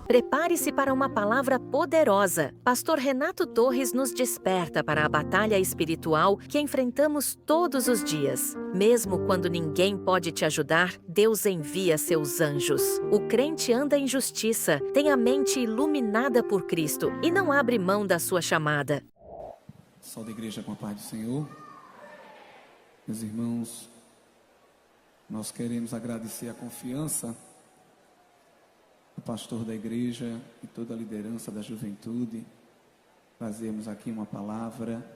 Prepare-se para uma palavra poderosa. Pastor Renato Torres nos desperta para a batalha espiritual que enfrentamos todos os dias. Mesmo quando ninguém pode te ajudar, Deus envia seus anjos. O crente anda em justiça, tem a mente iluminada por Cristo e não abre mão da sua chamada. Pessoal da igreja, com a paz do Senhor. Meus irmãos, nós queremos agradecer a confiança do pastor da igreja e toda a liderança da juventude. Trazemos aqui uma palavra.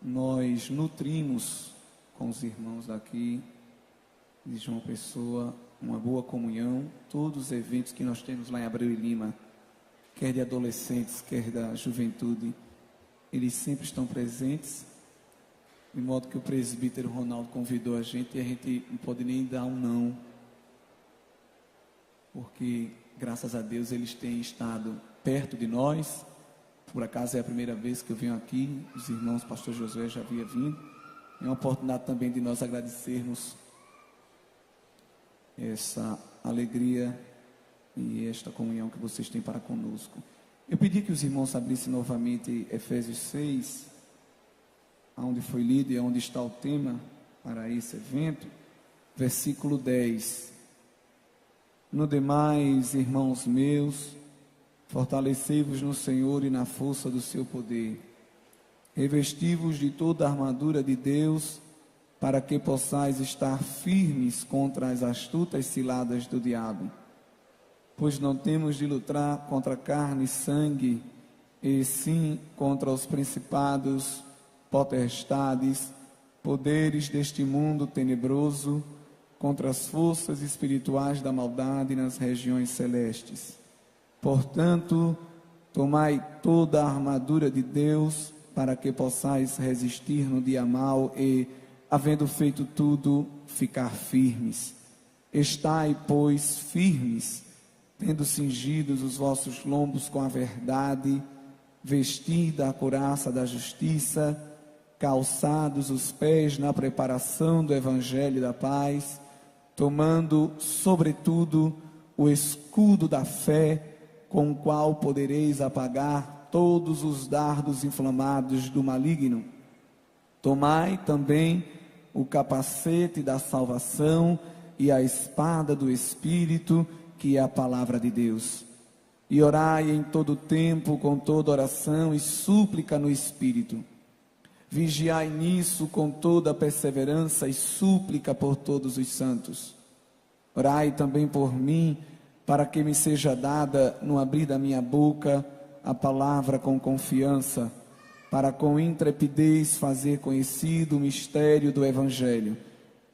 Nós nutrimos com os irmãos daqui de João Pessoa uma boa comunhão. Todos os eventos que nós temos lá em Abreu e Lima, quer de adolescentes, quer da juventude, eles sempre estão presentes, de modo que o presbítero Ronaldo convidou a gente e a gente não pode nem dar um não, porque graças a Deus eles têm estado perto de nós. Por acaso é a primeira vez que eu venho aqui, os irmãos, pastor Josué já havia vindo. É uma oportunidade também de nós agradecermos essa alegria e esta comunhão que vocês têm para conosco. Eu pedi que os irmãos abrissem novamente Efésios 6, onde foi lido e onde está o tema para esse evento, versículo 10. No demais, irmãos meus, fortalecei-vos no Senhor e na força do seu poder. Revesti-vos de toda a armadura de Deus, para que possais estar firmes contra as astutas ciladas do diabo. Pois não temos de lutar contra carne e sangue, e sim contra os principados, potestades, poderes deste mundo tenebroso, contra as forças espirituais da maldade nas regiões celestes. Portanto, tomai toda a armadura de Deus, para que possais resistir no dia mau e, havendo feito tudo, ficar firmes. Estai, pois, firmes, tendo cingidos os vossos lombos com a verdade, vestida a couraça da justiça, calçados os pés na preparação do evangelho da paz, tomando, sobretudo, o escudo da fé, com o qual podereis apagar todos os dardos inflamados do maligno. Tomai também o capacete da salvação e a espada do Espírito, que é a palavra de Deus. E orai em todo tempo, com toda oração e súplica no Espírito. Vigiai nisso com toda perseverança e súplica por todos os santos. Orai também por mim, para que me seja dada, no abrir da minha boca, a palavra com confiança, para com intrepidez fazer conhecido o mistério do Evangelho,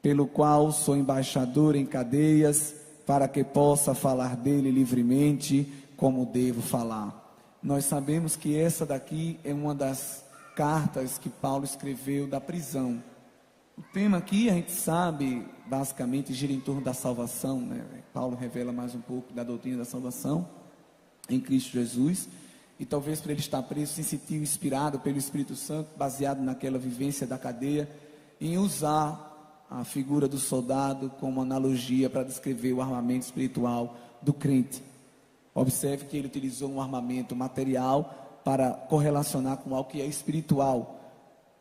pelo qual sou embaixador em cadeias, para que possa falar dele livremente, como devo falar. Nós sabemos que essa daqui é uma das cartas que Paulo escreveu da prisão. O tema aqui, a gente sabe, basicamente gira em torno da salvação, né? Paulo revela mais um pouco da doutrina da salvação em Cristo Jesus, e talvez por ele estar preso, se sentiu inspirado pelo Espírito Santo, baseado naquela vivência da cadeia, em usar a figura do soldado como analogia para descrever o armamento espiritual do crente. Observe que ele utilizou um armamento material para correlacionar com algo que é espiritual.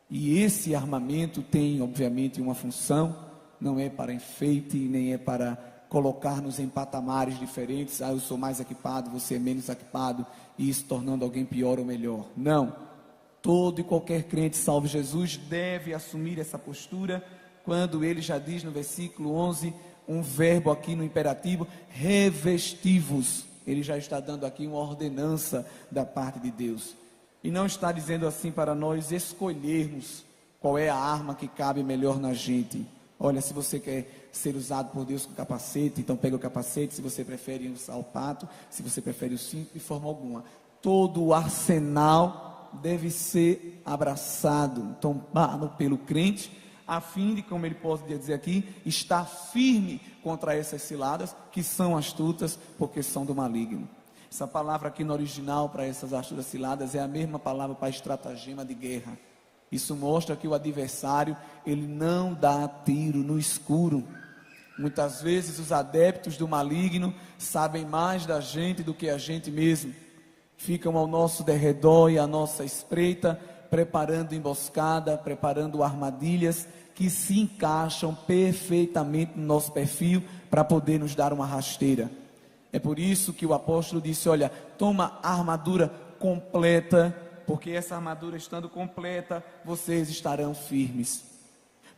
E esse armamento tem, obviamente, uma função, não é para enfeite, nem é para colocar-nos em patamares diferentes. Eu sou mais equipado, você é menos equipado, e isso tornando alguém pior ou melhor. Não. Todo e qualquer crente, salvo Jesus, deve assumir essa postura, quando ele já diz no versículo 11, um verbo aqui no imperativo, revesti-vos. Ele já está dando aqui uma ordenança da parte de Deus. E não está dizendo assim para nós escolhermos qual é a arma que cabe melhor na gente. Olha, se você quer ser usado por Deus com capacete, então pega o capacete. Se você prefere usar o pato, se você prefere o cinto, de forma alguma. Todo o arsenal deve ser abraçado, tomado pelo crente, a fim de, como ele pode dizer aqui, estar firme contra essas ciladas que são astutas, porque são do maligno. Essa palavra aqui no original para essas astutas ciladas é a mesma palavra para estratagema de guerra. Isso mostra que o adversário, ele não dá tiro no escuro. Muitas vezes os adeptos do maligno sabem mais da gente do que a gente mesmo. Ficam ao nosso derredor e à nossa espreita, preparando emboscada, preparando armadilhas que se encaixam perfeitamente no nosso perfil para poder nos dar uma rasteira. É por isso que o apóstolo disse: olha, toma a armadura completa, porque essa armadura estando completa, vocês estarão firmes.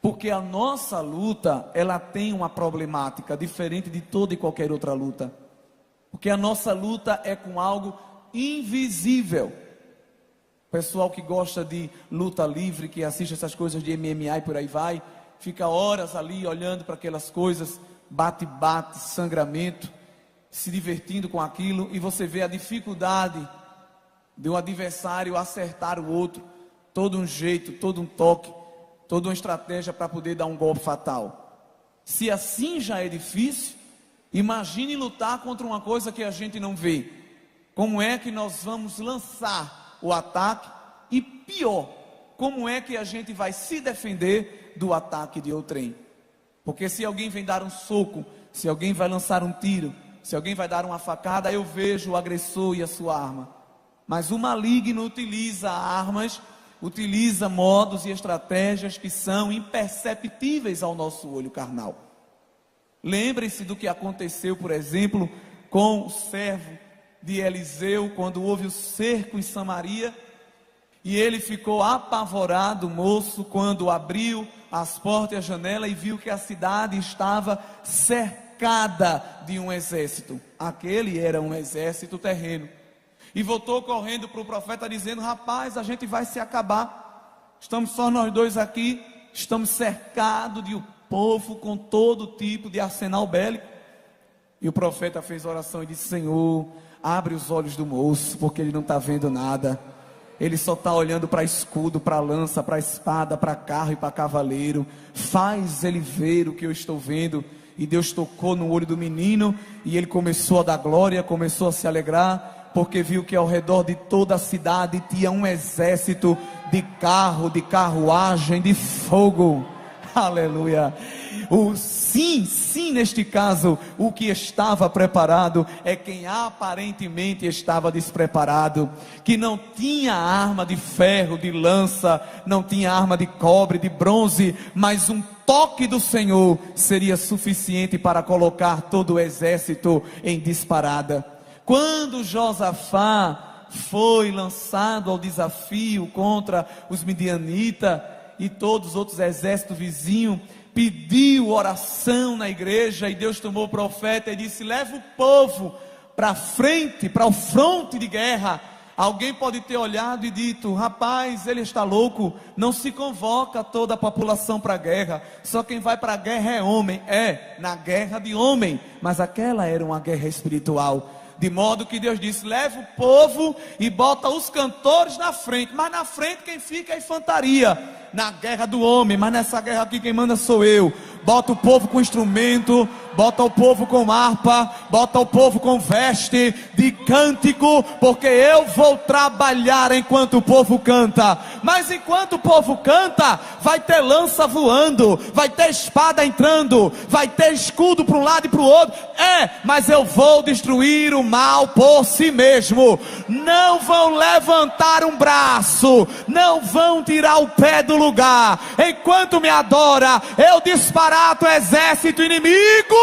Porque a nossa luta, ela tem uma problemática diferente de toda e qualquer outra luta. Porque a nossa luta é com algo invisível. Pessoal que gosta de luta livre, que assiste essas coisas de MMA e por aí vai, fica horas ali olhando para aquelas coisas, bate-bate, sangramento, se divertindo com aquilo, e você vê a dificuldade de um adversário acertar o outro, todo um jeito, todo um toque, toda uma estratégia para poder dar um golpe fatal. Se assim já é difícil, imagine lutar contra uma coisa que a gente não vê. Como é que nós vamos lançar o ataque? E pior, como é que a gente vai se defender do ataque de outrem? Porque se alguém vem dar um soco, se alguém vai lançar um tiro, se alguém vai dar uma facada, eu vejo o agressor e a sua arma. Mas o maligno utiliza armas, utiliza modos e estratégias que são imperceptíveis ao nosso olho carnal. Lembre-se do que aconteceu, por exemplo, com o servo de Eliseu, quando houve o cerco em Samaria, e ele ficou apavorado, o moço, quando abriu as portas e a janela e viu que a cidade estava cercada de um exército. Aquele era um exército terreno. E voltou correndo para o profeta dizendo: rapaz, a gente vai se acabar, estamos só nós dois aqui, estamos cercados de um povo com todo tipo de arsenal bélico. E o profeta fez oração e disse: Senhor, abre os olhos do moço, porque ele não está vendo nada. Ele só está olhando para escudo, para lança, para espada, para carro e para cavaleiro. Faz ele ver o que eu estou vendo. E Deus tocou no olho do menino, e ele começou a dar glória, começou a se alegrar, porque viu que ao redor de toda a cidade tinha um exército de carro, de carruagem, de fogo. Aleluia. Sim, neste caso, o que estava preparado é quem aparentemente estava despreparado, que não tinha arma de ferro, de lança, não tinha arma de cobre, de bronze, mas um toque do Senhor seria suficiente para colocar todo o exército em disparada. Quando Josafá foi lançado ao desafio contra os midianitas e todos os outros exércitos vizinhos, pediu oração na igreja, e Deus tomou o profeta e disse: leva o povo para frente, para o fronte de guerra. Alguém pode ter olhado e dito: rapaz, ele está louco, não se convoca toda a população para a guerra, só quem vai para a guerra é homem. Na guerra de homem, mas aquela era uma guerra espiritual. De modo que Deus disse: leva o povo e bota os cantores na frente, mas na frente quem fica é a infantaria. Na guerra do homem, mas nessa guerra aqui quem manda sou eu. Bota o povo com instrumento, bota o povo com harpa, bota o povo com veste de cântico, porque eu vou trabalhar enquanto o povo canta. Mas enquanto o povo canta, vai ter lança voando, vai ter espada entrando, vai ter escudo para um lado e para o outro. Mas eu vou destruir o mal por si mesmo. Não vão levantar um braço, não vão tirar o pé do lugar. Enquanto me adora, eu disparato o exército inimigo,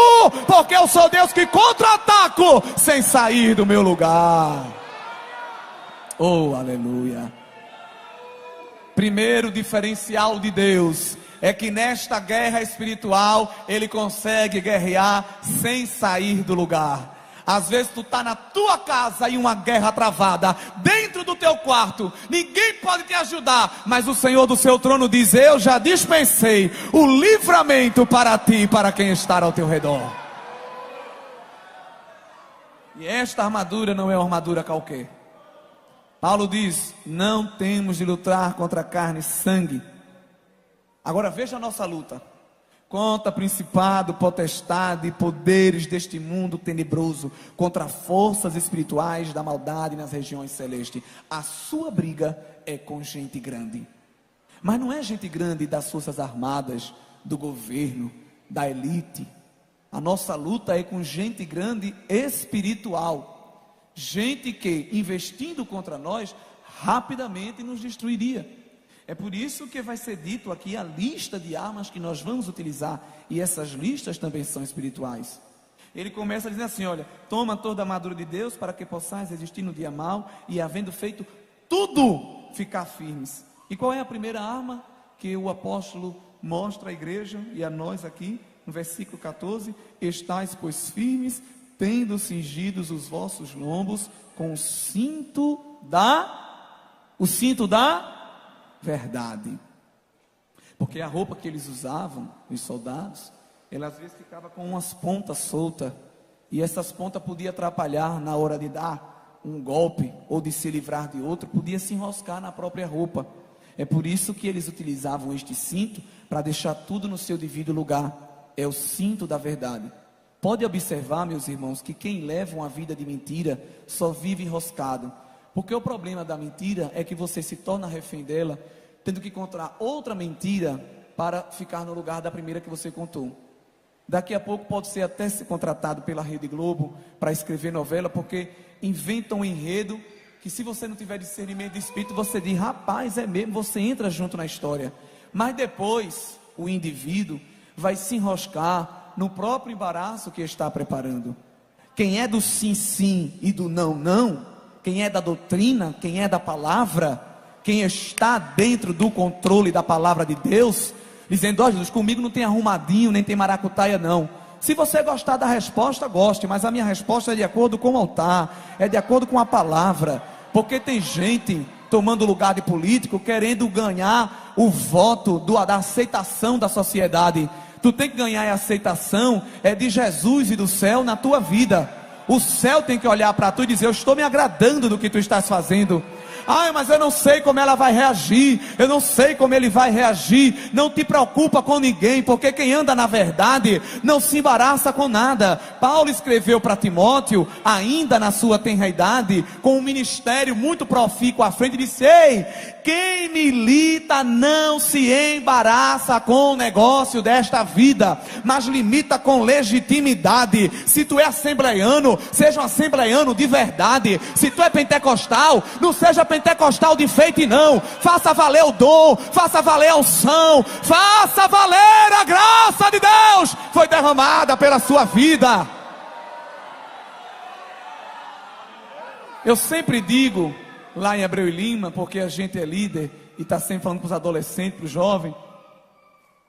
porque eu sou Deus que contra-ataco sem sair do meu lugar. Oh, aleluia. Primeiro diferencial de Deus é que nesta guerra espiritual ele consegue guerrear sem sair do lugar. Às vezes tu está na tua casa e uma guerra travada, dentro do teu quarto, ninguém pode te ajudar, mas o Senhor do seu trono diz: eu já dispensei o livramento para ti e para quem está ao teu redor. E esta armadura não é uma armadura qualquer. Paulo diz: não temos de lutar contra carne e sangue. Agora veja a nossa luta: contra principado, potestade, poderes deste mundo tenebroso, contra forças espirituais da maldade nas regiões celestes. A sua briga é com gente grande, mas não é gente grande das forças armadas, do governo, da elite. A nossa luta é com gente grande espiritual. Gente que, investindo contra nós, rapidamente nos destruiria. É por isso que vai ser dito aqui a lista de armas que nós vamos utilizar. E essas listas também são espirituais. Ele começa dizendo assim, olha, toma toda a armadura de Deus para que possais resistir no dia mau e havendo feito tudo, ficar firmes. E qual é a primeira arma que o apóstolo mostra à igreja e a nós aqui? No versículo 14, estais pois firmes, tendo cingidos os vossos lombos com o cinto da verdade. Porque a roupa que eles usavam, os soldados, ela às vezes ficava com umas pontas soltas, e essas pontas podiam atrapalhar na hora de dar um golpe, ou de se livrar de outro, podia se enroscar na própria roupa. É por isso que eles utilizavam este cinto, para deixar tudo no seu devido lugar. É o cinto da verdade. Pode observar, meus irmãos, que quem leva uma vida de mentira, só vive enroscado, porque o problema da mentira, é que você se torna refém dela, tendo que encontrar outra mentira, para ficar no lugar da primeira que você contou. Daqui a pouco pode ser até ser contratado pela Rede Globo para escrever novela, porque inventam um enredo que, se você não tiver discernimento de espírito, você diz, rapaz, é mesmo, você entra junto na história. Mas depois o indivíduo vai se enroscar no próprio embaraço que está preparando. Quem é do sim, sim e do não, não, quem é da doutrina, quem é da palavra, quem está dentro do controle da palavra de Deus, dizendo, ó Jesus, comigo não tem arrumadinho, nem tem maracutaia não. Se você gostar da resposta, goste, mas a minha resposta é de acordo com o altar, é de acordo com a palavra. Porque tem gente tomando lugar de político, querendo ganhar o voto da aceitação da sociedade. Tu tem que ganhar a aceitação de Jesus e do céu na tua vida. O céu tem que olhar para tu e dizer, eu estou me agradando do que tu estás fazendo. Ai, mas eu não sei como ela vai reagir, eu não sei como ele vai reagir. Não te preocupa com ninguém, porque quem anda na verdade não se embaraça com nada. Paulo escreveu para Timóteo, ainda na sua tenra idade, com um ministério muito profícuo à frente, e disse, ei, quem milita não se embaraça com o negócio desta vida, mas limita com legitimidade. Se tu é assembleiano, seja um assembleiano de verdade. Se tu é pentecostal, não seja pentecostal de feito e não. Faça valer o dom, faça valer a unção, faça valer a graça de Deus, foi derramada pela sua vida. Eu sempre digo, lá em Abreu e Lima, porque a gente é líder e está sempre falando para os adolescentes, para os jovens,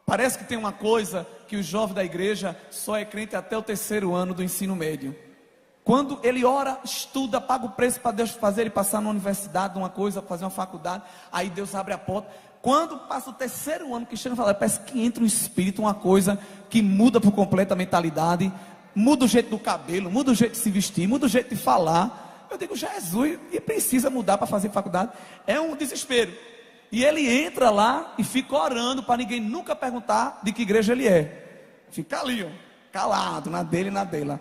parece que tem uma coisa, que o jovem da igreja só é crente até o 3º ano do ensino médio. Quando ele ora, estuda, paga o preço para Deus fazer ele passar na universidade, uma coisa, fazer uma faculdade, aí Deus abre a porta. Quando passa o 3º ano, que chega e fala, parece que entra um espírito, uma coisa que muda por completo a mentalidade, muda o jeito do cabelo, muda o jeito de se vestir, muda o jeito de falar. Eu digo, Jesus, e precisa mudar para fazer faculdade? É um desespero. E ele entra lá e fica orando para ninguém nunca perguntar de que igreja ele é. Fica ali, ó, calado, na dele e na dela.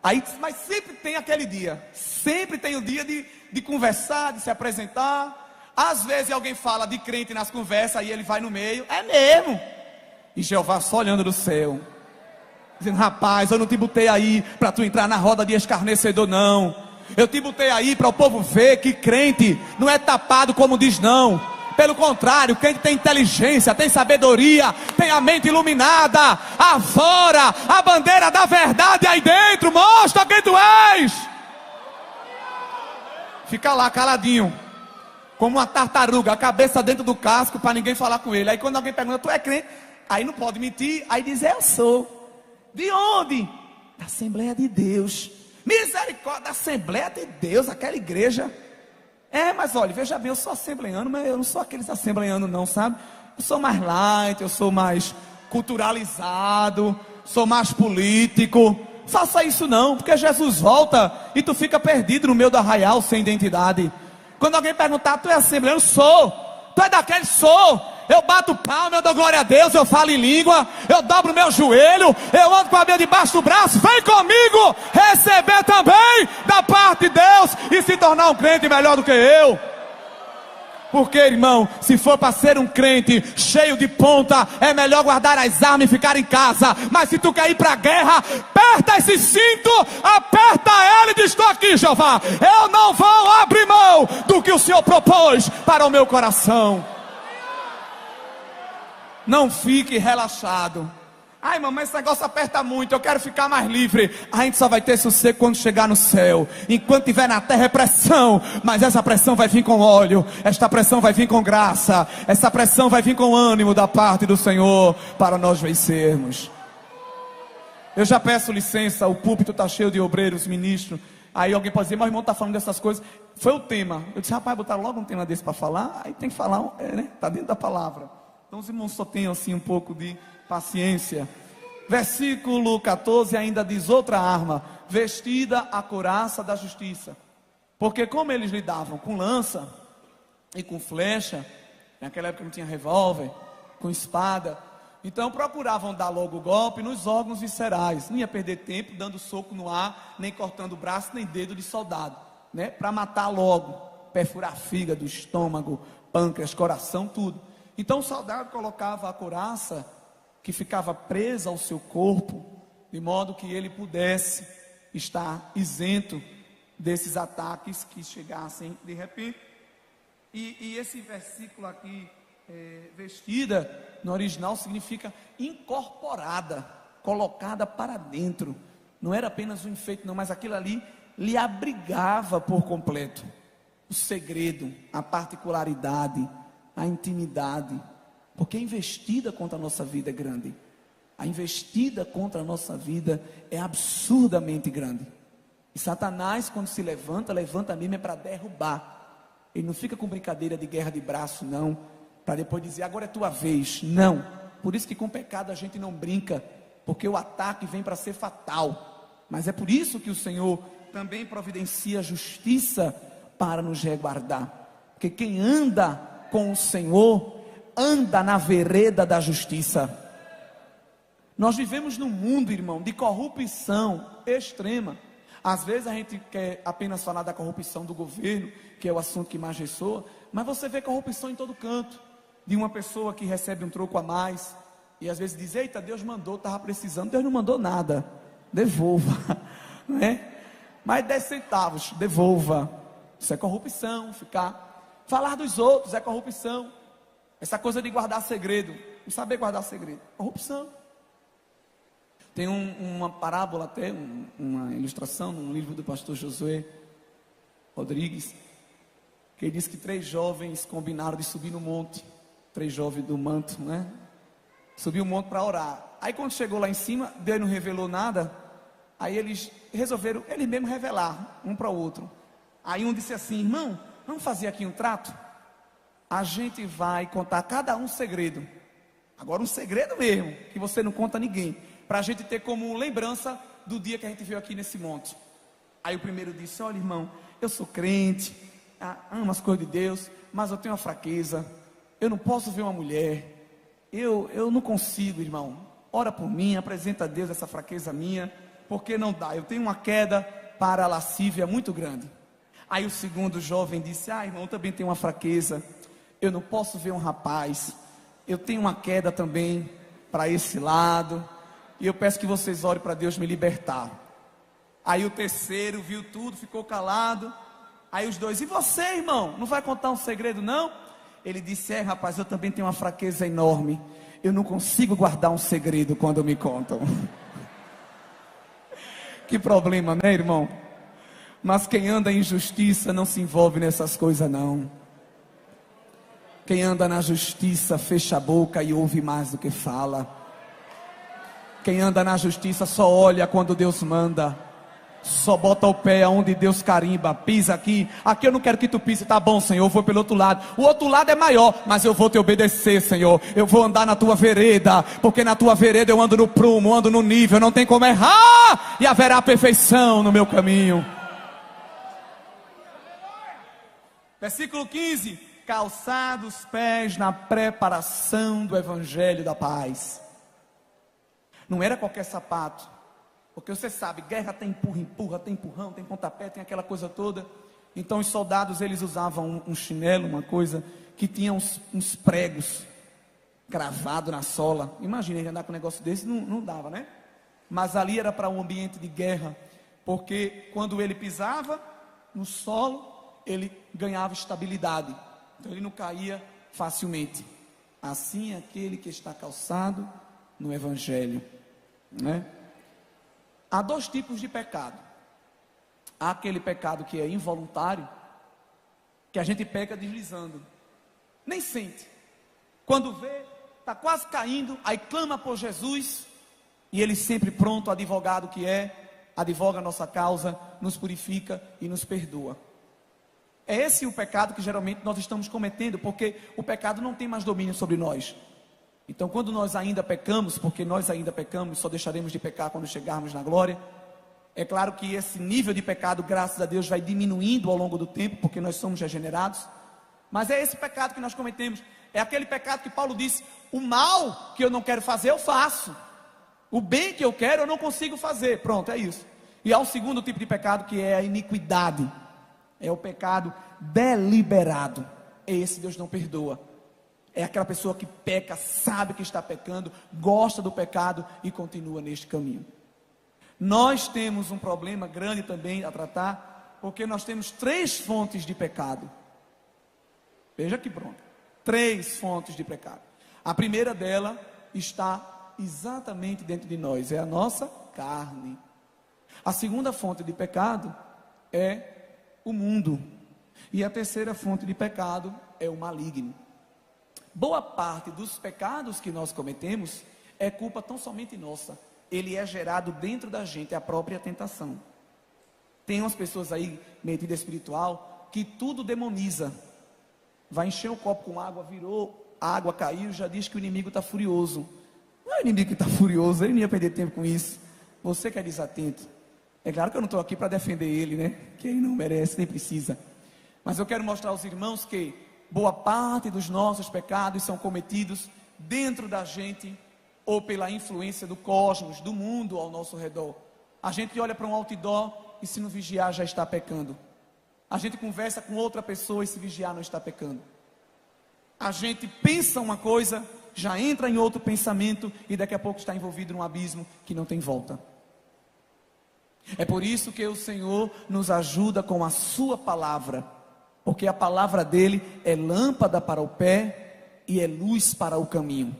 Aí, mas sempre tem aquele dia, sempre tem o dia de conversar, de se apresentar. Às vezes alguém fala de crente nas conversas, aí ele vai no meio, é mesmo. E Jeová só olhando do céu, dizendo, rapaz, eu não te botei aí para tu entrar na roda de escarnecedor não. Eu te botei aí para o povo ver que crente não é tapado como diz não. Pelo contrário, crente tem inteligência, tem sabedoria, tem a mente iluminada. Afora a bandeira da verdade aí dentro, mostra quem tu és. Fica lá caladinho, como uma tartaruga, a cabeça dentro do casco, para ninguém falar com ele. Aí quando alguém pergunta, tu é crente? Aí não pode mentir, aí diz, eu sou. De onde? Da Assembleia de Deus. Misericórdia, da Assembleia de Deus, aquela igreja. Mas olha, veja bem, eu sou assembleiano, mas eu não sou aqueles assembleianos não, sabe? Eu sou mais light, eu sou mais culturalizado, sou mais político. Faça isso não, porque Jesus volta e tu fica perdido no meio do arraial sem identidade. Quando alguém perguntar, tu é assembleiano? Sou. Tu é daquele? Sou. Eu bato palma, eu dou glória a Deus, eu falo em língua, eu dobro meu joelho, eu ando com a Bíblia debaixo do braço. Vem comigo receber também da parte de Deus e se tornar um crente melhor do que eu. Porque, irmão, se for para ser um crente cheio de ponta, é melhor guardar as armas e ficar em casa. Mas se tu quer ir para a guerra, aperta esse cinto, aperta ele e diz: estou aqui, Jeová, eu não vou abrir mão do que o Senhor propôs para o meu coração. Não fique relaxado. Ai, mamãe, esse negócio aperta muito, eu quero ficar mais livre. A gente só vai ter sossego quando chegar no céu. Enquanto estiver na terra é pressão, mas essa pressão vai vir com óleo, esta pressão vai vir com graça, essa pressão vai vir com ânimo da parte do Senhor, para nós vencermos. Eu já peço licença, o púlpito está cheio de obreiros, ministros. Aí alguém pode dizer: mas o irmão está falando dessas coisas. Foi o tema. Eu disse: rapaz, botar logo um tema desse para falar. Aí tem que falar, né? Está dentro da palavra. Então os irmãos só tenham assim um pouco de paciência. Versículo 14 ainda diz: outra arma, vestida a couraça da justiça. Porque como eles lidavam com lança e com flecha, naquela época não tinha revólver, com espada, então procuravam dar logo o golpe nos órgãos viscerais. Não ia perder tempo dando soco no ar, nem cortando o braço, nem dedo de soldado, né? Para matar logo, perfurar fígado, estômago, pâncreas, coração, tudo. Então o soldado colocava a couraça que ficava presa ao seu corpo, de modo que ele pudesse estar isento desses ataques que chegassem de repente. E esse versículo aqui, vestida, no original significa incorporada, colocada para dentro. Não era apenas um enfeite não, mas aquilo ali lhe abrigava por completo o segredo, a particularidade, a intimidade. Porque a investida contra a nossa vida é grande. A investida contra a nossa vida é absurdamente grande. E Satanás, quando se levanta mesmo é para derrubar. Ele não fica com brincadeira de guerra de braço, não, para depois dizer: agora é tua vez. Não. Por isso que com pecado a gente não brinca, porque o ataque vem para ser fatal. Mas é por isso que o Senhor também providencia justiça para nos resguardar. Porque quem anda com o Senhor anda na vereda da justiça. Nós vivemos num mundo, irmão, de corrupção extrema. Às vezes a gente quer apenas falar da corrupção do governo, que é o assunto que mais ressoa, mas você vê corrupção em todo canto. De uma pessoa que recebe um troco a mais, e às vezes diz: eita, Deus mandou, estava precisando. Deus não mandou nada, devolva, não é? Mais 10 centavos, devolva. Isso é corrupção. Falar dos outros é corrupção. Essa coisa de guardar segredo, não saber guardar segredo, corrupção. Tem uma parábola até, uma ilustração num livro do pastor Josué Rodrigues, que ele diz que 3 jovens combinaram de subir no monte, 3 jovens do manto, né? Subiu o monte para orar. Aí quando chegou lá em cima, Deus não revelou nada. Aí eles resolveram, eles mesmos revelar, um para o outro. Aí um disse assim: irmão, vamos fazer aqui um trato? A gente vai contar cada um segredo. Agora um segredo mesmo, que você não conta a ninguém, para a gente ter como lembrança do dia que a gente veio aqui nesse monte. Aí o primeiro disse: olha, irmão, eu sou crente, amo as coisas de Deus, mas eu tenho uma fraqueza. Eu não posso ver uma mulher. Eu não consigo, irmão. Ora por mim, apresenta a Deus essa fraqueza minha, porque não dá. Eu tenho uma queda para a lascívia muito grande. Aí o segundo jovem disse: irmão, eu também tenho uma fraqueza. Eu não posso ver um rapaz. Eu tenho uma queda também para esse lado. E eu peço que vocês orem para Deus me libertar. Aí o terceiro viu tudo, ficou calado. Aí os dois: e você, irmão? Não vai contar um segredo, não? Ele disse: rapaz, eu também tenho uma fraqueza enorme. Eu não consigo guardar um segredo quando me contam. Que problema, né, irmão? Mas quem anda em justiça não se envolve nessas coisas, não. Quem anda na justiça fecha a boca e ouve mais do que fala. Quem anda na justiça só olha quando Deus manda. Só bota o pé onde Deus carimba. Pisa aqui. Aqui eu não quero que tu pise. Tá bom, Senhor, eu vou pelo outro lado. O outro lado é maior, mas eu vou te obedecer, Senhor. Eu vou andar na tua vereda, porque na tua vereda eu ando no prumo, ando no nível, não tem como errar. E haverá perfeição no meu caminho. Versículo 15: calçados os pés na preparação do evangelho da paz. Não era qualquer sapato, porque você sabe, guerra tem empurra, tem empurrão, tem pontapé, tem aquela coisa toda. Então os soldados, eles usavam um chinelo, uma coisa que tinha uns pregos cravados na sola. Imagina ele andar com um negócio desse, não dava, né? Mas ali era para um ambiente de guerra, porque quando ele pisava no solo, ele ganhava estabilidade, então ele não caía facilmente. Assim aquele que está calçado no Evangelho, né? Há dois tipos de pecado. Há aquele pecado que é involuntário, que a gente peca deslizando, nem sente, quando vê, está quase caindo, aí clama por Jesus, e Ele sempre pronto, advogado que é, advoga a nossa causa, nos purifica e nos perdoa. É esse o pecado que geralmente nós estamos cometendo, porque o pecado não tem mais domínio sobre nós. Então quando nós ainda pecamos, porque nós ainda pecamos, só deixaremos de pecar quando chegarmos na glória. É claro que esse nível de pecado, graças a Deus, vai diminuindo ao longo do tempo, porque nós somos regenerados. Mas é esse pecado que nós cometemos. É aquele pecado que Paulo disse: o mal que eu não quero fazer, eu faço. O bem que eu quero, eu não consigo fazer. Pronto, é isso. E há um segundo tipo de pecado, que é a iniquidade. É o pecado deliberado. Esse Deus não perdoa. É aquela pessoa que peca, sabe que está pecando, gosta do pecado e continua neste caminho. Nós temos um problema grande também a tratar, porque nós temos 3 fontes de pecado. Veja que pronto. 3 fontes de pecado. A primeira dela está exatamente dentro de nós, é a nossa carne. A segunda fonte de pecado é o mundo. E a terceira fonte de pecado é o maligno. Boa parte dos pecados que nós cometemos é culpa tão somente nossa. Ele é gerado dentro da gente, é a própria tentação. Tem umas pessoas aí, metida espiritual, que tudo demoniza. Vai encher o copo com água, virou, a água caiu, já diz que o inimigo está furioso. Não é o inimigo que está furioso, ele não ia perder tempo com isso. Você que é desatento. É claro que eu não estou aqui para defender ele, né? Que ele não merece, nem precisa. Mas eu quero mostrar aos irmãos que boa parte dos nossos pecados são cometidos dentro da gente, ou pela influência do cosmos, do mundo ao nosso redor. A gente olha para um outdoor e se não vigiar já está pecando. A gente conversa com outra pessoa e se vigiar não está pecando. A gente pensa uma coisa, já entra em outro pensamento e daqui a pouco está envolvido num abismo que não tem volta. É por isso que o Senhor nos ajuda com a sua palavra, porque a palavra dele é lâmpada para o pé e é luz para o caminho.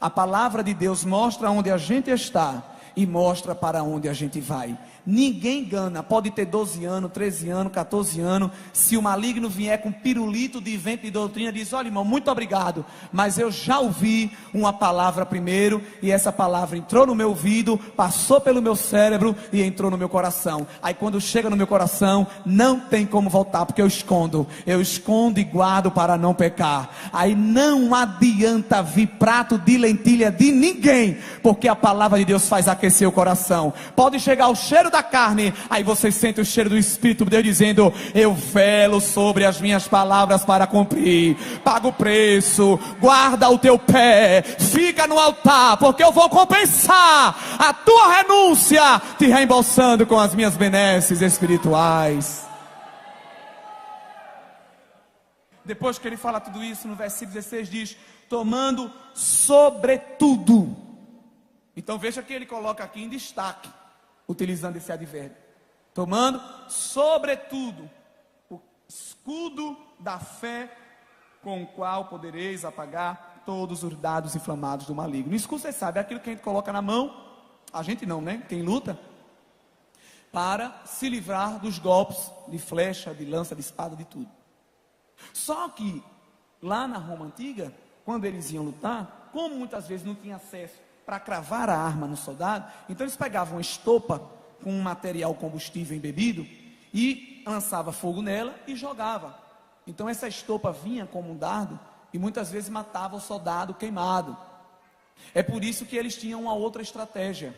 A palavra de Deus mostra onde a gente está e mostra para onde a gente vai. Ninguém engana, pode ter 12 anos, 13 anos, 14 anos, se o maligno vier com pirulito de vento de doutrina, diz: olha irmão, muito obrigado, mas eu já ouvi uma palavra primeiro, e essa palavra entrou no meu ouvido, passou pelo meu cérebro e entrou no meu coração. Aí quando chega no meu coração, não tem como voltar, porque eu escondo e guardo para não pecar. Aí não adianta vir prato de lentilha de ninguém, porque a palavra de Deus faz aquecer o coração. Pode chegar o cheiro da carne, aí você sente o cheiro do Espírito de Deus dizendo: eu velo sobre as minhas palavras para cumprir. Paga o preço, guarda o teu pé, fica no altar, porque eu vou compensar a tua renúncia, te reembolsando com as minhas benesses espirituais. Depois que ele fala tudo isso, no versículo 16 diz: tomando sobretudo. Então veja que ele coloca aqui em destaque, utilizando esse advérbio: tomando sobretudo o escudo da fé, com o qual podereis apagar todos os dardos inflamados do maligno. O escudo, você sabe, é aquilo que a gente coloca na mão, a gente não, né? Quem luta, para se livrar dos golpes de flecha, de lança, de espada, de tudo. Só que lá na Roma antiga, quando eles iam lutar, como muitas vezes não tinha acesso para cravar a arma no soldado, então eles pegavam uma estopa com um material combustível embebido e lançava fogo nela e jogava. Então essa estopa vinha como um dardo e muitas vezes matava o soldado queimado. É por isso que eles tinham uma outra estratégia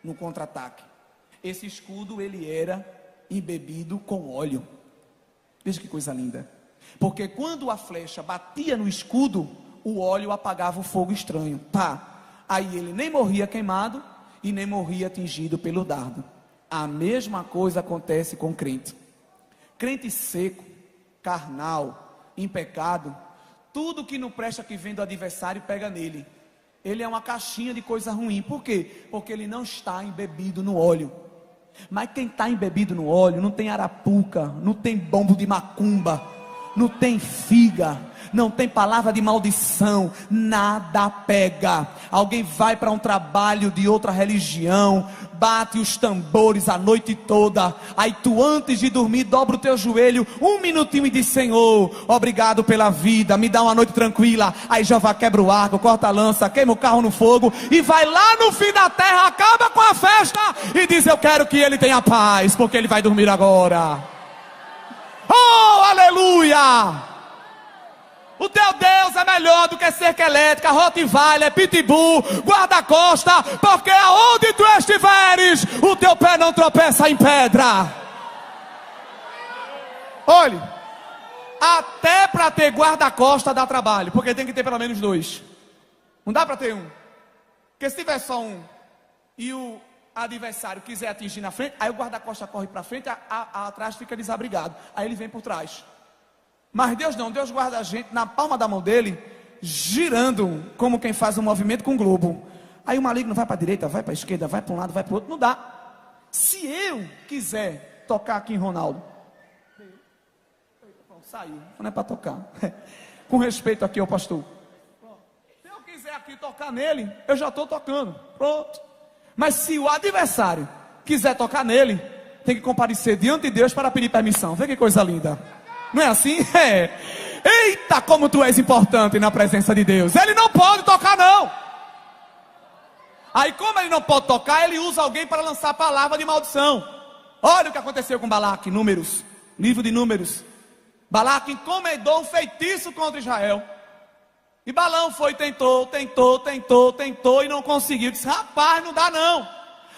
no contra-ataque. Esse escudo, ele era embebido com óleo. Veja que coisa linda. Porque quando a flecha batia no escudo, o óleo apagava o fogo estranho. Pá! Aí ele nem morria queimado e nem morria atingido pelo dardo. A mesma coisa acontece com o crente. crente seco, carnal, em pecado, tudo que não presta que vem do adversário pega nele. Ele é uma caixinha de coisa ruim. Por quê? Porque ele não está embebido no óleo. Mas quem está embebido no óleo, não tem arapuca, não tem bombo de macumba, não tem figa, não tem palavra de maldição, nada pega. Alguém vai para um trabalho de outra religião, bate os tambores a noite toda, aí tu antes de dormir dobra o teu joelho um minutinho e diz: Senhor, obrigado pela vida, me dá uma noite tranquila. Aí Jeová quebra o arco, corta a lança, queima o carro no fogo e vai lá no fim da terra, acaba com a festa e diz: eu quero que ele tenha paz, porque ele vai dormir agora. Oh, aleluia! O teu Deus é melhor do que cerca elétrica, Rottweiler, Pitbull, guarda-costa, porque aonde tu estiveres, o teu pé não tropeça em pedra. Olhe, até para ter guarda-costa dá trabalho, porque tem que ter pelo menos 2. Não dá para ter um. Porque se tiver só um e o adversário quiser atingir na frente, aí o guarda-costa corre para frente, atrás fica desabrigado, aí ele vem por trás. Mas Deus não, Deus guarda a gente na palma da mão dele, girando como quem faz um movimento com um globo. Aí o maligno vai para a direita, vai para a esquerda, vai para um lado, vai para o outro, não dá. Se eu quiser tocar aqui em Ronaldo, saiu, não é para tocar. Com respeito aqui ao pastor. Se eu quiser aqui tocar nele, eu já estou tocando, pronto. Mas se o adversário quiser tocar nele, tem que comparecer diante de Deus para pedir permissão. Vê que coisa linda. Não é assim? É. Eita, como tu és importante na presença de Deus. Ele não pode tocar não. Aí como ele não pode tocar, ele usa alguém para lançar a palavra de maldição. Olha o que aconteceu com Balaque, Números, livro de Números. Balaque encomendou um feitiço contra Israel. E Balão foi, tentou e não conseguiu. Disse: rapaz, não dá não.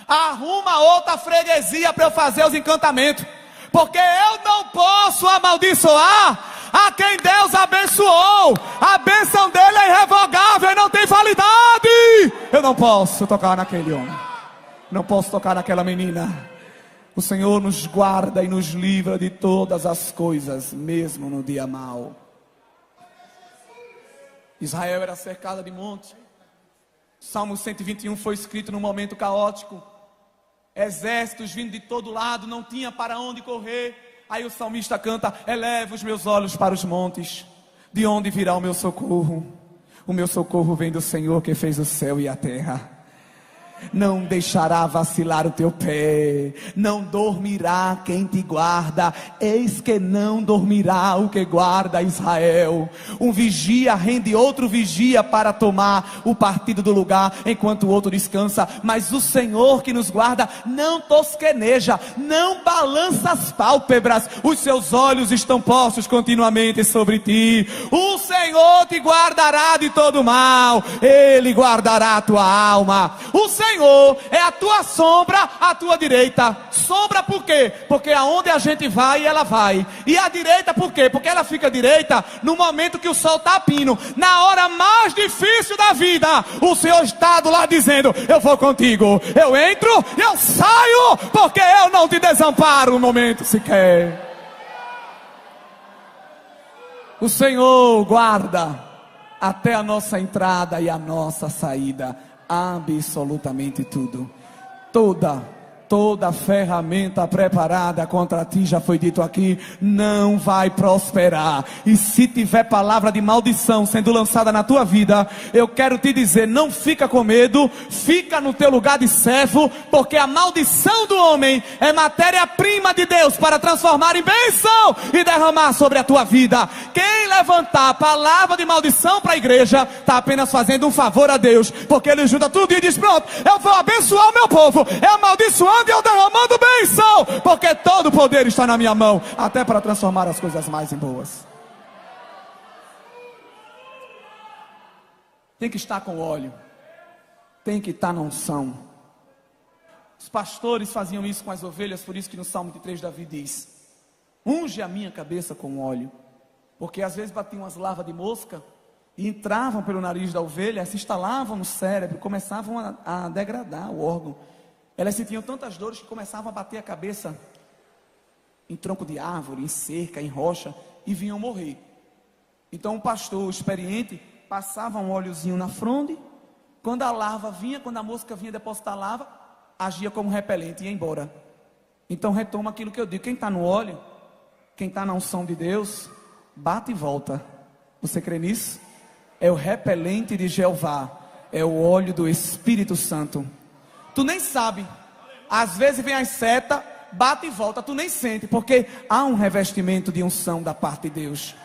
Arruma outra freguesia para eu fazer os encantamentos. Porque eu não posso amaldiçoar a quem Deus abençoou. A bênção dele é irrevogável e não tem validade. Eu não posso tocar naquele homem. Não posso tocar naquela menina. O Senhor nos guarda e nos livra de todas as coisas, mesmo no dia mau. Israel era cercada de monte. Salmo 121 foi escrito num momento caótico. Exércitos vindo de todo lado, não tinha para onde correr. Aí o salmista canta: eleva os meus olhos para os montes, de onde virá o meu socorro? O meu socorro vem do Senhor que fez o céu e a terra. Não deixará vacilar o teu pé, não dormirá quem te guarda. Eis que não dormirá o que guarda Israel. Um vigia rende outro vigia para tomar o partido do lugar, enquanto o outro descansa. Mas o Senhor que nos guarda não tosqueneja, não balança as pálpebras. Os seus olhos estão postos continuamente sobre ti. O Senhor te guardará de todo mal, Ele guardará a tua alma. O Senhor é a tua sombra à tua direita. Sombra por quê? Porque aonde a gente vai, ela vai. E a direita por quê? Porque ela fica direita no momento que o sol está a pino. Na hora mais difícil da vida, o Senhor está do lado dizendo: eu vou contigo. Eu entro, eu saio, porque eu não te desamparo no momento sequer. O Senhor guarda até a nossa entrada e a nossa saída. Absolutamente tudo. Toda ferramenta preparada contra ti, já foi dito aqui, não vai prosperar. E se tiver palavra de maldição sendo lançada na tua vida, eu quero te dizer: não fica com medo, fica no teu lugar de servo, porque a maldição do homem é matéria-prima de Deus para transformar em bênção e derramar sobre a tua vida. Quem levantar a palavra de maldição para a igreja está apenas fazendo um favor a Deus, porque ele junta tudo e diz: pronto, eu vou abençoar o meu povo, é amaldiçoando e eu derramando bênção, porque todo o poder está na minha mão, até para transformar as coisas mais em boas. Tem que estar com óleo, tem que estar na unção. Os pastores faziam isso com as ovelhas, por isso que no Salmo 3 Davi diz: unge a minha cabeça com óleo. Porque às vezes batiam umas larvas de mosca e entravam pelo nariz da ovelha, se instalavam no cérebro, começavam a degradar o órgão. Elas sentiam tantas dores que começavam a bater a cabeça. em tronco de árvore, em cerca, em rocha, e vinham morrer. Então o pastor experiente passava um óleozinho na fronde. Quando a larva vinha, quando a mosca vinha depositar a larva, agia como repelente e ia embora. Então retoma aquilo que eu digo: quem está no óleo, quem está na unção de Deus, bate e volta. Você crê nisso? É o repelente de Jeová, é o óleo do Espírito Santo. Tu nem sabe, às vezes vem as setas, bate e volta, tu nem sente, porque há um revestimento de unção da parte de Deus.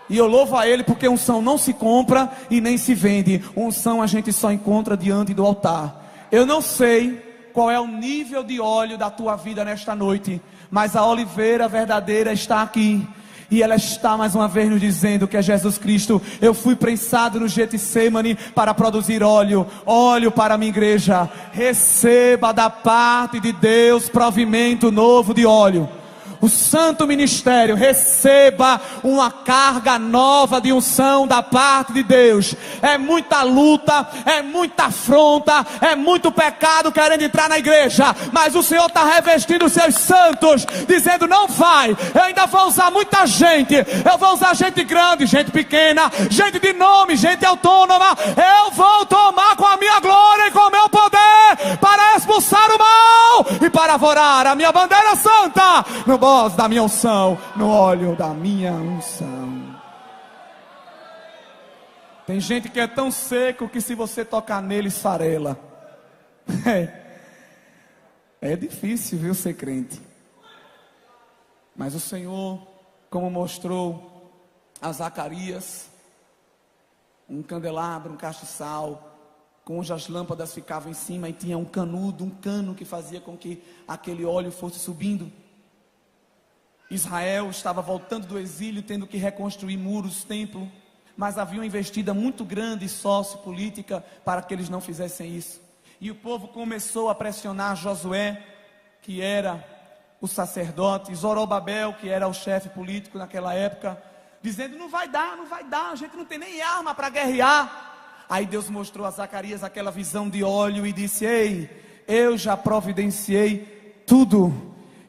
E eu louvo a Ele, porque unção não se compra e nem se vende. Unção a gente só encontra diante do altar. Eu não sei qual é o nível de óleo da tua vida nesta noite, mas a oliveira verdadeira está aqui. E ela está mais uma vez nos dizendo que é Jesus Cristo. Eu fui prensado no Getsemane para produzir óleo, óleo para a minha igreja. Receba da parte de Deus provimento novo de óleo. O santo ministério receba uma carga nova de unção da parte de Deus. É muita luta, é muita afronta, é muito pecado querendo entrar na igreja, mas o Senhor está revestindo os seus santos, dizendo: não vai, eu ainda vou usar muita gente, eu vou usar gente grande, gente pequena, gente de nome, gente autônoma. Eu vou tomar com a minha glória e com o meu poder para expulsar o mal e para vorar a minha bandeira santa no voz da minha unção, no óleo da minha unção. Tem gente que é tão seco que se você tocar nele, esfarela. É difícil, viu, ser crente. Mas o Senhor, como mostrou a Zacarias, um candelabro, um castiçal, cujas lâmpadas ficavam em cima e tinha um canudo, um cano que fazia com que aquele óleo fosse subindo. Israel estava voltando do exílio, tendo que reconstruir muros, templo, mas havia uma investida muito grande sociopolítica para que eles não fizessem isso. E o povo começou a pressionar Josué, que era o sacerdote, Zorobabel, que era o chefe político naquela época, dizendo: não vai dar, a gente não tem nem arma para guerrear. Aí Deus mostrou a Zacarias aquela visão de óleo e disse: ei, eu já providenciei tudo,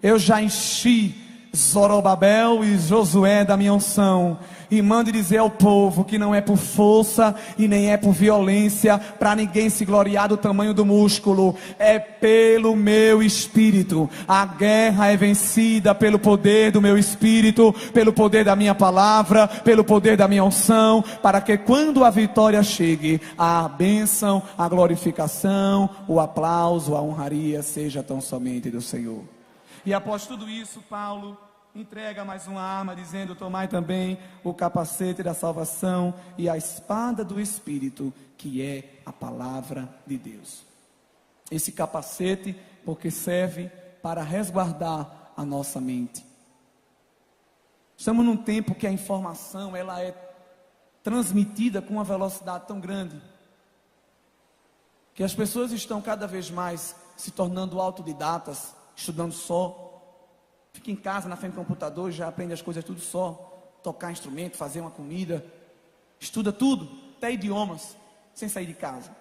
eu já enchi Zorobabel e Josué da minha unção, e mande dizer ao povo que não é por força e nem é por violência, para ninguém se gloriar do tamanho do músculo, é pelo meu espírito. A guerra é vencida pelo poder do meu espírito, pelo poder da minha palavra, pelo poder da minha unção, para que quando a vitória chegue, a bênção, a glorificação, o aplauso, a honraria seja tão somente do Senhor. E após tudo isso, Paulo entrega mais uma arma, dizendo: tomai também o capacete da salvação e a espada do Espírito, que é a palavra de Deus. Esse capacete, porque serve para resguardar a nossa mente. Estamos num tempo que a informação ela é transmitida com uma velocidade tão grande, que as pessoas estão cada vez mais se tornando autodidatas, estudando só. Fica em casa na frente do computador, já aprende as coisas tudo só. Tocar instrumento, fazer uma comida, estuda tudo, até idiomas, sem sair de casa.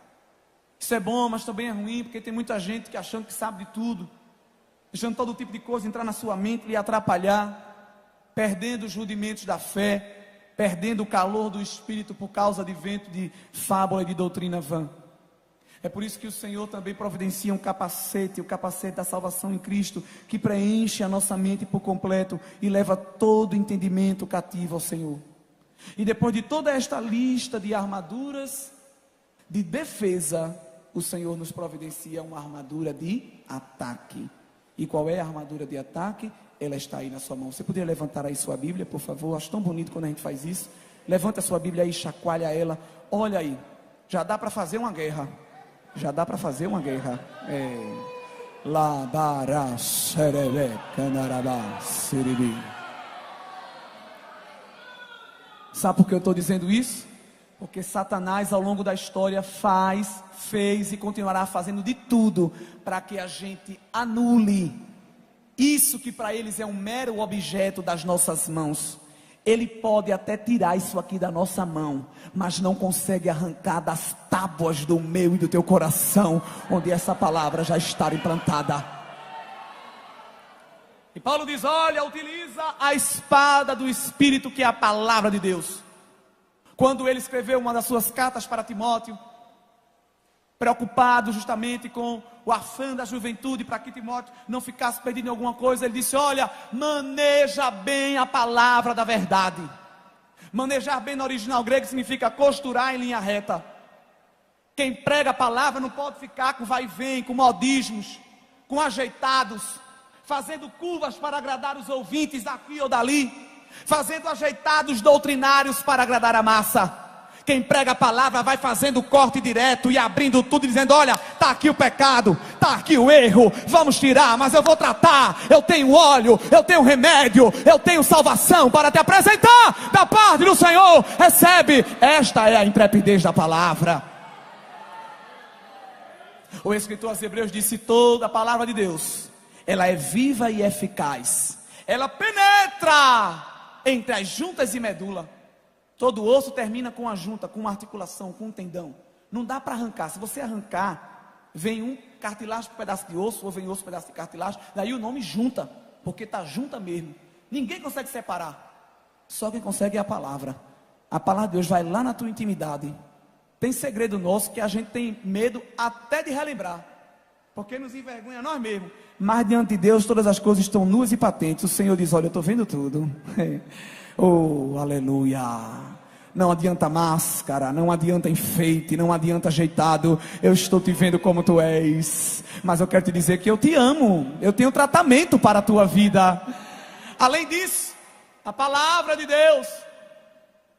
Isso é bom, mas também é ruim, porque tem muita gente que achando que sabe de tudo, deixando todo tipo de coisa entrar na sua mente e lhe atrapalhar, perdendo os rudimentos da fé, perdendo o calor do Espírito por causa de vento de fábula e de doutrina vã. É por isso que o Senhor também providencia um capacete, o capacete da salvação em Cristo, que preenche a nossa mente por completo e leva todo entendimento cativo ao Senhor. E depois de toda esta lista de armaduras de defesa, o Senhor nos providencia uma armadura de ataque. E qual é a armadura de ataque? Ela está aí na sua mão. Você poderia levantar aí sua Bíblia, por favor? Acho tão bonito quando a gente faz isso. Levanta a sua Bíblia aí, chacoalha ela. Olha aí, já dá para fazer uma guerra. Já dá para fazer uma guerra. Sabe por que eu estou dizendo isso? Porque Satanás ao longo da história fez e continuará fazendo de tudo para que a gente anule isso que para eles é um mero objeto das nossas mãos. Ele pode até tirar isso aqui da nossa mão, mas não consegue arrancar das tábuas do meu e do teu coração, onde essa palavra já está implantada. E Paulo diz, olha, utiliza a espada do Espírito, que é a palavra de Deus. Quando ele escreveu uma das suas cartas para Timóteo, preocupado justamente com o afã da juventude, para que Timóteo não ficasse perdido em alguma coisa, ele disse, olha, maneja bem a palavra da verdade. Manejar bem no original grego significa costurar em linha reta. Quem prega a palavra não pode ficar com vai e vem, com modismos, com ajeitados, fazendo curvas para agradar os ouvintes daqui ou dali, fazendo ajeitados doutrinários para agradar a massa. Quem prega a palavra vai fazendo corte direto e abrindo tudo, dizendo, olha, está aqui o pecado, está aqui o erro, vamos tirar, mas eu vou tratar, eu tenho óleo, eu tenho remédio, eu tenho salvação para te apresentar da parte do Senhor, recebe. Esta é a intrepidez da palavra. O escritor aos Hebreus disse, toda a palavra de Deus, ela é viva e eficaz, ela penetra entre as juntas e medula. Todo osso termina com a junta, com uma articulação, com um tendão. Não dá para arrancar. Se você arrancar, vem um cartilagem para um pedaço de osso, ou vem osso para um pedaço de cartilagem. Daí o nome junta, porque está junta mesmo. Ninguém consegue separar. Só quem consegue é a palavra. A palavra de Deus vai lá na tua intimidade. Tem segredo nosso que a gente tem medo até de relembrar, porque nos envergonha nós mesmos. Mas diante de Deus todas as coisas estão nuas e patentes. O Senhor diz, olha, eu estou vendo tudo. Oh, aleluia. Não adianta máscara, não adianta enfeite, não adianta ajeitado. Eu estou te vendo como tu és. Mas eu quero te dizer que eu te amo. Eu tenho tratamento para a tua vida. Além disso, a palavra de Deus,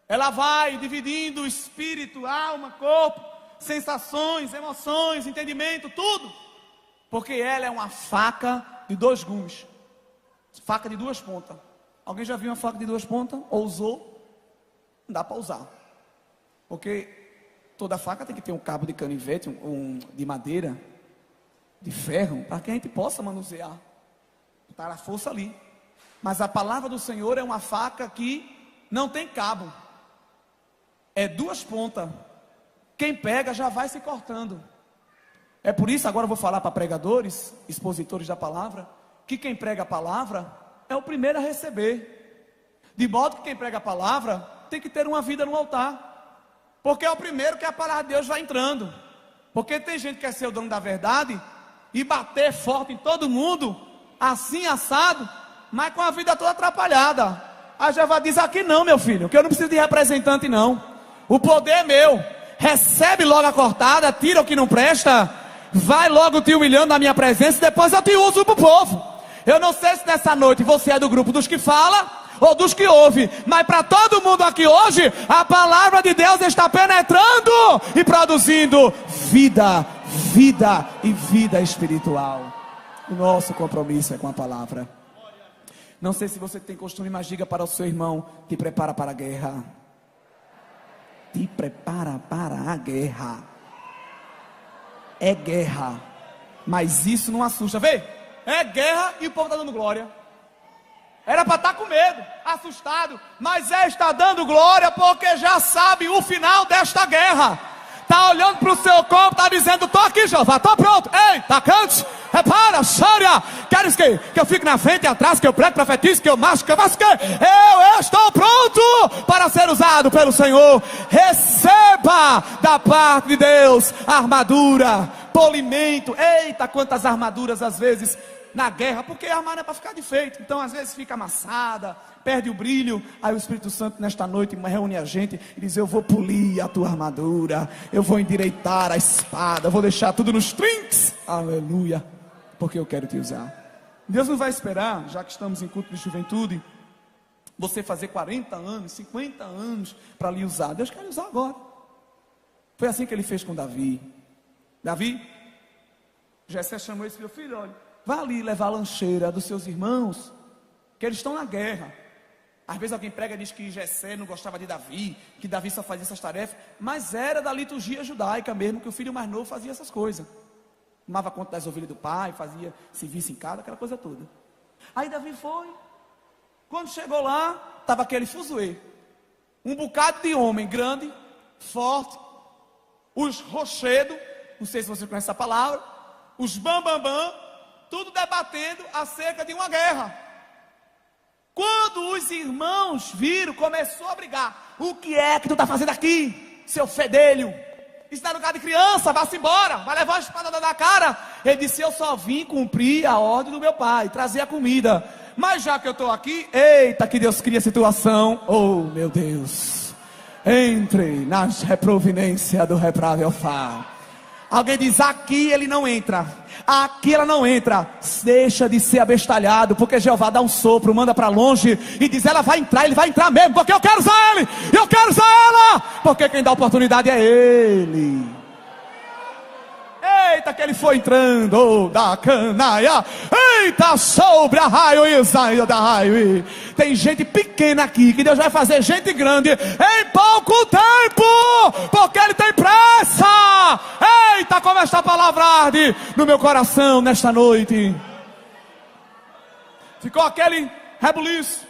ela vai dividindo espírito, alma, corpo, sensações, emoções, entendimento, tudo. Porque ela é uma faca de 2 gumes. Faca de 2 pontas. Alguém já viu uma faca de 2 pontas? Ou usou? Não dá para usar. Porque toda faca tem que ter um cabo de canivete, de madeira, de ferro, para que a gente possa manusear. Botar a força ali. Mas a palavra do Senhor é uma faca que não tem cabo. É 2 pontas. Quem pega já vai se cortando. É por isso, agora eu vou falar para pregadores, expositores da palavra, que quem prega a palavra é o primeiro a receber. De modo que quem prega a palavra tem que ter uma vida no altar. Porque é o primeiro que a palavra de Deus vai entrando. Porque tem gente que quer ser o dono da verdade e bater forte em todo mundo, assim assado, mas com a vida toda atrapalhada. Aí já vai dizer aqui não, meu filho, que eu não preciso de representante não. O poder é meu. Recebe logo a cortada, tira o que não presta, vai logo te humilhando na minha presença e depois eu te uso para o povo. Eu não sei se nessa noite você é do grupo dos que fala ou dos que ouve, mas para todo mundo aqui hoje, a palavra de Deus está penetrando e produzindo vida, vida e vida espiritual. O nosso compromisso é com a palavra. Não sei se você tem costume, mas diga para o seu irmão, te prepara para a guerra. Te prepara para a guerra. É guerra, mas isso não assusta, vê? É guerra e o povo está dando glória. Era para estar com medo, assustado, mas está dando glória porque já sabe o final desta guerra. Está olhando para o seu corpo, está dizendo, estou aqui, Jeová, estou pronto. Ei, atacante, repara, chora. Queres que eu fique na frente e atrás, que eu prego, profetize, que eu macho, que eu faço o quê? Eu estou pronto para ser usado pelo Senhor. Receba da parte de Deus armadura, polimento. Eita, quantas armaduras às vezes na guerra, porque a armadura é para ficar de feito, então às vezes fica amassada, perde o brilho. Aí o Espírito Santo nesta noite reúne a gente e diz, eu vou polir a tua armadura, eu vou endireitar a espada, eu vou deixar tudo nos trinques, aleluia, porque eu quero te usar. Deus não vai esperar, já que estamos em culto de juventude, você fazer 40 anos, 50 anos para lhe usar. Deus quer lhe usar agora. Foi assim que ele fez com Davi. Jessé chamou esse filho, olha, vá ali levar a lancheira dos seus irmãos, que eles estão na guerra. Às vezes alguém prega e diz que Jessé não gostava de Davi, que Davi só fazia essas tarefas, mas era da liturgia judaica mesmo, que o filho mais novo fazia essas coisas. Tomava conta das ovelhas do pai, fazia serviço em casa, aquela coisa toda. Aí Davi foi, quando chegou lá, estava aquele fuzuê, um bocado de homem grande, forte, os rochedos, não sei se você conhece essa palavra, os bambambam, tudo debatendo acerca de uma guerra. os irmãos viram, começou a brigar. O que é que tu está fazendo aqui, seu fedelho? Isso não é lugar de criança, vá-se embora, vai levar uma espada na cara. Ele disse, eu só vim cumprir a ordem do meu pai, trazer a comida. Mas já que eu estou aqui, eita que Deus cria situação. Oh meu Deus, entre nas reprovidências do reprável Fá. Alguém diz, aqui ele não entra, aqui ela não entra. Deixa de ser abestalhado, porque Jeová dá um sopro, manda para longe e diz, ela vai entrar, ele vai entrar mesmo, porque eu quero usar ele, eu quero usar ela, porque quem dá oportunidade é ele. Eita que ele foi entrando da canaia, eita sobre a raio e saia da raio. Tem gente pequena aqui, que Deus vai fazer gente grande em pouco tempo, porque ele tem pressa. Eita, como esta palavra arde no meu coração nesta noite. Ficou aquele rebuliço.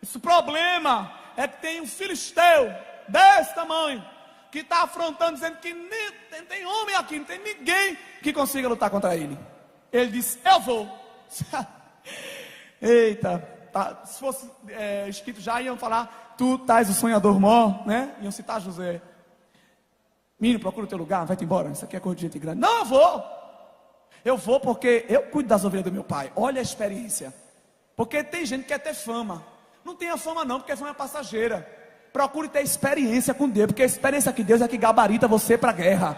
Esse problema é que tem um filisteu desse tamanho, que está afrontando, dizendo que nem tem homem aqui, não tem ninguém que consiga lutar contra ele. Ele disse, eu vou. Eita, tá, se fosse escrito já, iam falar, tu estás o sonhador mó, né? Iam citar José. Menino, procura o teu lugar, vai-te embora, isso aqui é coisa de gente grande. Não, eu vou. Eu vou porque eu cuido das ovelhas do meu pai. Olha a experiência. Porque tem gente que quer ter fama. Não tenha fama não, porque a fama é passageira. Procure ter experiência com Deus, porque a experiência com Deus é que gabarita você para a guerra.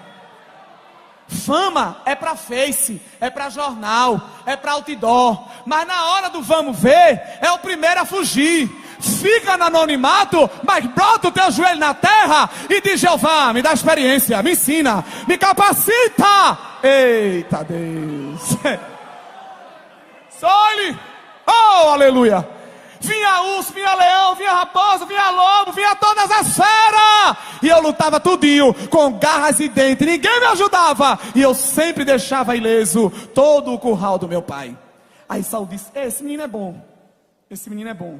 Fama é para Face, é para jornal, é para outdoor, mas na hora do vamos ver, é o primeiro a fugir. Fica no anonimato, mas bota o teu joelho na terra e diz, Jeová, me dá experiência, me ensina, me capacita. Eita Deus. Só ele. Oh, aleluia. Vinha urso, vinha leão, vinha raposa, vinha lobo, vinha todas as feras. E eu lutava tudinho, com garras e dentes. Ninguém me ajudava. E eu sempre deixava ileso todo o curral do meu pai. Aí Saul disse, esse menino é bom. Esse menino é bom.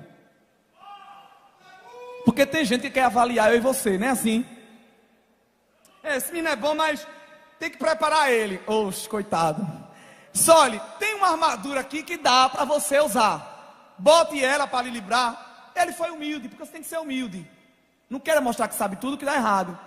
Porque tem gente que quer avaliar eu e você, não é assim? Esse menino é bom, mas tem que preparar ele. Oxe, coitado. Só olha, tem uma armadura aqui que dá para você usar. Bote ela para lhe livrar. Ele foi humilde, porque você tem que ser humilde. Não quero mostrar que sabe tudo, que dá errado.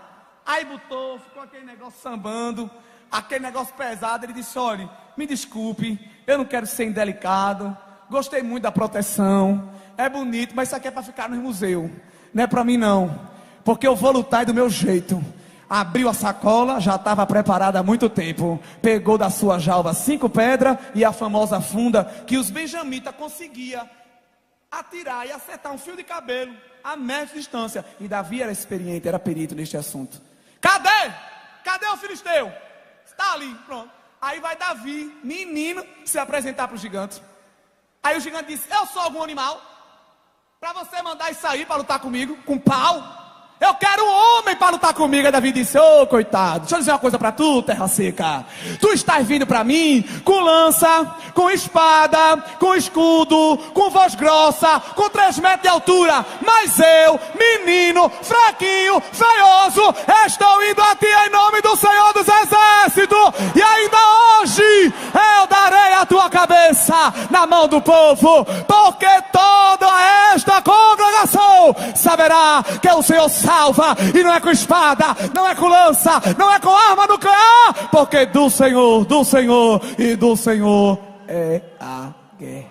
Aí botou, ficou aquele negócio sambando, aquele negócio pesado. Ele disse, olha, me desculpe, eu não quero ser indelicado. Gostei muito da proteção, é bonito, mas isso aqui é para ficar no museu. Não é para mim não, porque eu vou lutar do meu jeito. Abriu a sacola, já estava preparada há muito tempo. Pegou da sua jalva 5 pedras e a famosa funda que os benjamitas conseguiam atirar e acertar um fio de cabelo a metros de distância. E Davi era experiente, era perito neste assunto. Cadê? Cadê o filisteu? Está ali, pronto. Aí vai Davi, menino, se apresentar para o gigante. Aí o gigante disse, eu sou algum animal para você mandar isso aí para lutar comigo, com pau? Eu quero um homem para lutar comigo. Aí Davi disse, ô coitado, deixa eu dizer uma coisa para tu, terra seca. Tu estás vindo para mim com lança, com espada, com escudo, com voz grossa, com 3 metros de altura. Mas eu, menino, fraquinho, feioso, estou indo a ti em nome do Senhor dos Exércitos. E ainda hoje eu darei a tua cabeça na mão do povo, porque toda esta congregação saberá que o Senhor salva, e não é com espada, não é com lança, não é com arma nuclear, porque do Senhor e do Senhor é a guerra.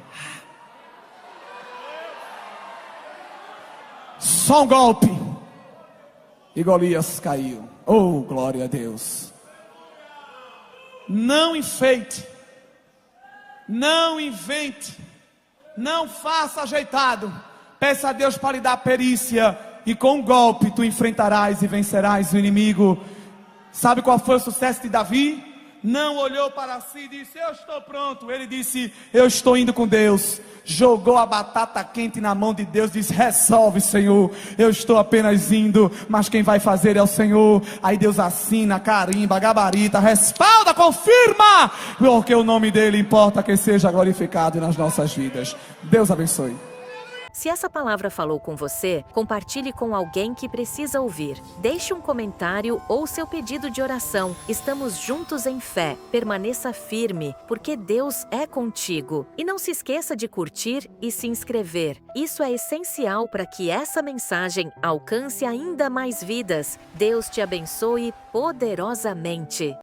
Só um golpe e Golias caiu. Oh, glória a Deus. Não enfeite, não invente, não faça ajeitado. Peça a Deus para lhe dar perícia, e com um golpe tu enfrentarás e vencerás o inimigo. Sabe qual foi o sucesso de Davi? Não olhou para si e disse, eu estou pronto. Ele disse, eu estou indo com Deus. Jogou a batata quente na mão de Deus, disse, resolve, Senhor, eu estou apenas indo, mas quem vai fazer é o Senhor. Aí Deus assina, carimba, gabarita, respalda, confirma, porque o nome dele importa que seja glorificado nas nossas vidas. Deus abençoe. Se essa palavra falou com você, compartilhe com alguém que precisa ouvir. Deixe um comentário ou seu pedido de oração. Estamos juntos em fé. Permaneça firme, porque Deus é contigo. E não se esqueça de curtir e se inscrever. Isso é essencial para que essa mensagem alcance ainda mais vidas. Deus te abençoe poderosamente.